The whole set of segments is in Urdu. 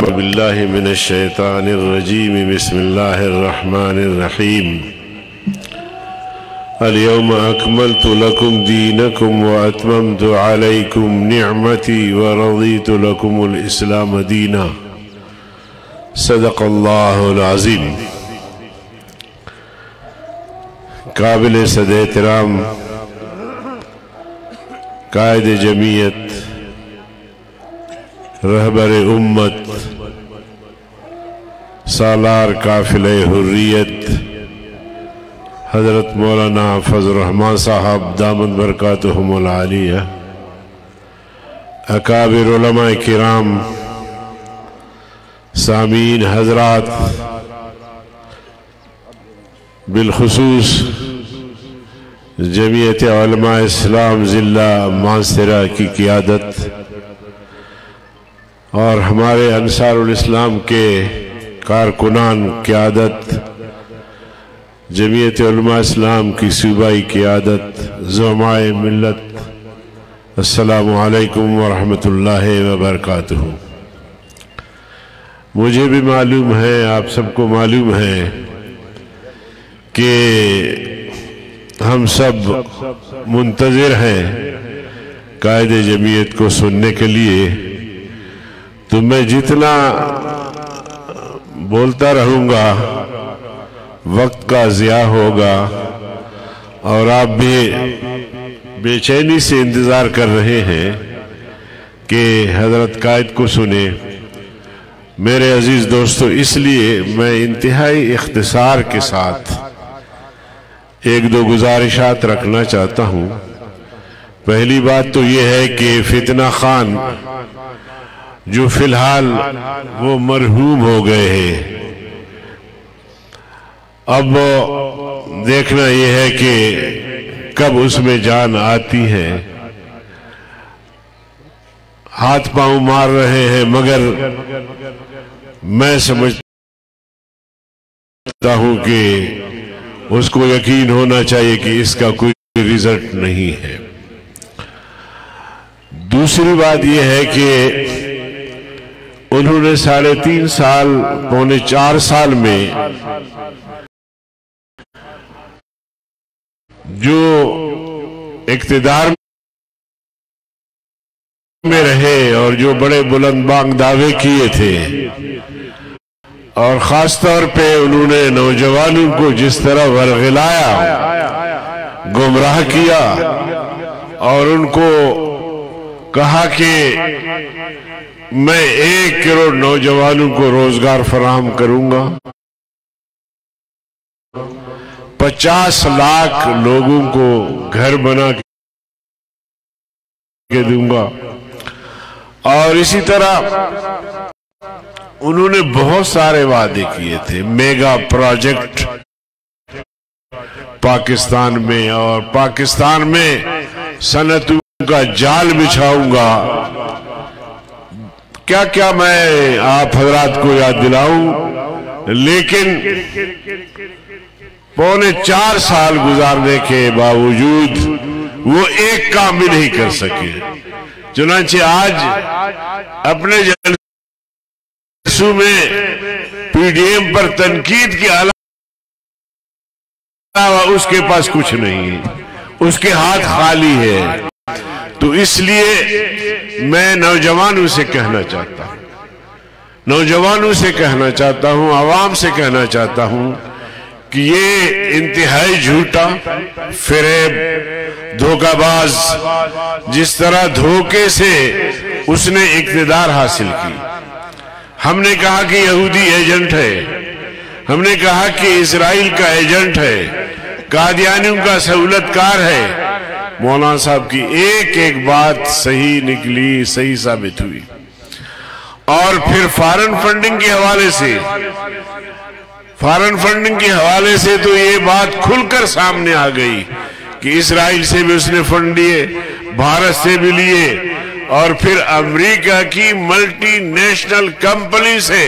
بالله من الشيطان الرجيم. بسم الله الرحمن الرحيم. اليوم أكملت لكم دينكم وأتممت عليكم نعمتي ورضيت لكم الإسلام دينا. صدق الله العظيم. قابل صد احترام قائد جمعیت، رہبر امت، سالار قافلہ حریت حضرت مولانا فضل الرحمان صاحب دامت برکاتہم العالیہ، اکابر علماء کرام، سامعین حضرات، بالخصوص جمعیت علماء اسلام ضلع مانسہرہ کی قیادت اور ہمارے انصار الاسلام کے کارکنان قیادت، جمعیت علماء اسلام کی صوبائی قیادت، زعماء ملت، السلام علیکم ورحمۃ اللہ وبرکاتہ۔ مجھے بھی معلوم ہے، آپ سب کو معلوم ہے کہ ہم سب منتظر ہیں قائد جمعیت کو سننے کے لیے، تو میں جتنا بولتا رہوں گا وقت کا ضیاع ہوگا، اور آپ بھی بے چینی سے انتظار کر رہے ہیں کہ حضرت قائد کو سنیں۔ میرے عزیز دوستو، اس لیے میں انتہائی اختصار کے ساتھ ایک دو گزارشات رکھنا چاہتا ہوں۔ پہلی بات تو یہ ہے کہ فتنہ خان جو فی الحال وہ مرحوم ہو گئے ہیں، اب دیکھنا یہ ہے کہ کب اس میں جان آتی ہے۔ ہاتھ پاؤں مار رہے ہیں، مگر میں سمجھتا ہوں کہ اس کو یقین ہونا چاہیے کہ اس کا کوئی رزلٹ نہیں ہے۔ دوسری بات یہ ہے کہ انہوں نے 3.5 سال، پونے 4 سال میں جو اقتدار میں رہے اور جو بڑے بلند بانگ دعوے کیے تھے، اور خاص طور پہ انہوں نے نوجوانوں کو جس طرح ورغلایا، گمراہ کیا، اور ان کو کہا کہ میں 1 کروڑ نوجوانوں کو روزگار فراہم کروں گا، 50 لاکھ لوگوں کو گھر بنا کے دوں گا، اور اسی طرح انہوں نے بہت سارے وعدے کیے تھے، میگا پروجیکٹ پاکستان میں، اور پاکستان میں صنعتوں کا جال بچھاؤں گا۔ کیا کیا میں آپ حضرات کو یاد دلاؤں، لیکن پونے 4 سال گزارنے کے باوجود وہ ایک کام بھی نہیں کر سکے۔ چنانچہ آج اپنے جلسوں میں پی ڈی ایم پر تنقید کے علاوہ اس کے پاس کچھ نہیں ہے، اس کے ہاتھ خالی ہے۔ تو اس لیے میں نوجوانوں سے کہنا چاہتا ہوں، عوام سے کہنا چاہتا ہوں کہ یہ انتہائی جھوٹا، فریب، دھوکہ باز، جس طرح دھوکے سے اس نے اقتدار حاصل کی۔ ہم نے کہا کہ یہودی ایجنٹ ہے، ہم نے کہا کہ اسرائیل کا ایجنٹ ہے، قادیانیوں کا سہولت کار ہے۔ مولانا صاحب کی ایک ایک بات صحیح نکلی، صحیح ثابت ہوئی۔ اور پھر فارن فنڈنگ کے حوالے سے تو یہ بات کھل کر سامنے آ گئی کہ اسرائیل سے بھی اس نے فنڈ لیے، بھارت سے بھی لیے، اور پھر امریکہ کی ملٹی نیشنل کمپنی سے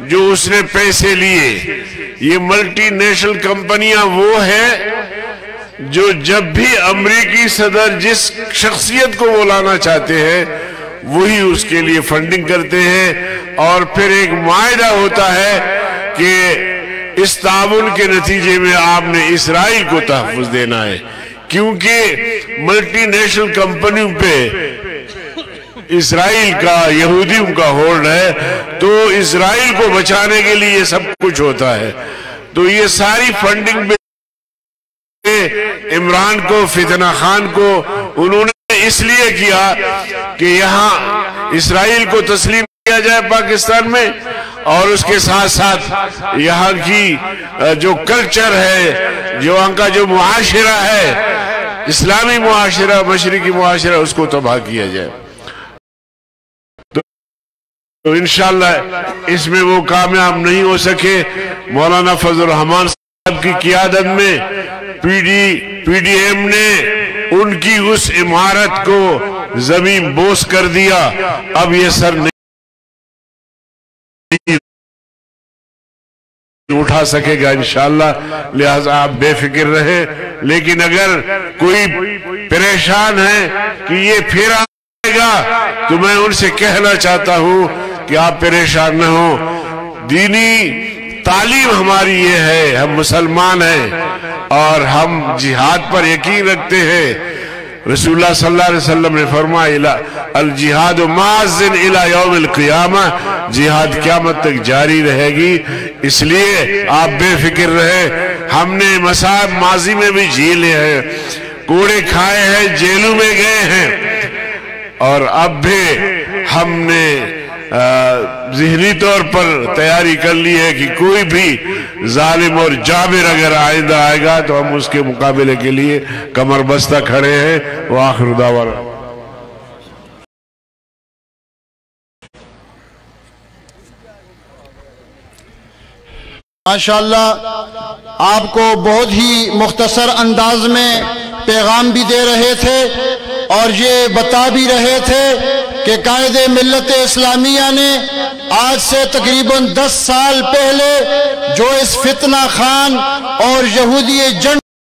جو اس نے پیسے لیے۔ یہ ملٹی نیشنل کمپنیاں وہ ہیں جو جب بھی امریکی صدر جس شخصیت کو وہ لانا چاہتے ہیں وہی اس کے لیے فنڈنگ کرتے ہیں، اور پھر ایک معاہدہ ہوتا ہے کہ اس تعاون کے نتیجے میں آپ نے اسرائیل کو تحفظ دینا ہے، کیونکہ ملٹی نیشنل کمپنیوں پہ اسرائیل کا، یہودیوں کا ہولڈ ہے، تو اسرائیل کو بچانے کے لیے یہ سب کچھ ہوتا ہے۔ تو یہ ساری فنڈنگ عمران کو، فتنہ خان کو انہوں نے اس لیے کیا کہ یہاں اسرائیل کو تسلیم کیا جائے پاکستان میں، اور اس کے ساتھ ساتھ یہاں کی جو کلچر ہے، جو وہاں کا جو معاشرہ ہے، اسلامی معاشرہ، مشرقی معاشرہ، اس کو تباہ کیا جائے۔ تو انشاءاللہ اس میں وہ کامیاب نہیں ہو سکے۔ مولانا فضل الرحمان صاحب کی قیادت میں پی ڈی ایم نے ان کی اس عمارت کو زمین بوس کر دیا، اب یہ سر نہیں اٹھا سکے گا انشاءاللہ، لہذا آپ بے فکر رہے۔ لیکن اگر کوئی پریشان ہے کہ یہ پھر آئے گا تو میں ان سے کہنا چاہتا ہوں کہ آپ پریشان نہ ہوں۔ دینی تعلیم ہماری یہ ہے، ہم مسلمان ہیں اور ہم جہاد پر یقین رکھتے ہیں۔ رسول اللہ صلی اللہ علیہ وسلم نے فرمایا الجہاد ماضٍ الی یوم القیامہ، جہاد قیامت تک جاری رہے گی۔ اس لیے آپ بے فکر رہے۔ ہم نے مصائب ماضی میں بھی جھیلے ہیں، کوڑے کھائے ہیں، جیلوں میں گئے ہیں، اور اب بھی ہم نے ذہنی طور پر تیاری کر لی ہے کہ کوئی بھی ظالم اور جابر اگر آئندہ آئے گا تو ہم اس کے مقابلے کے لیے کمر بستہ کھڑے ہیں۔ وآخر دعوانا ماشاءاللہ آپ کو بہت ہی مختصر انداز میں پیغام بھی دے رہے تھے اور یہ بتا بھی رہے تھے کہ قائد ملت اسلامیہ نے آج سے تقریباً 10 سال پہلے جو اس فتنہ خان اور یہودی جنگ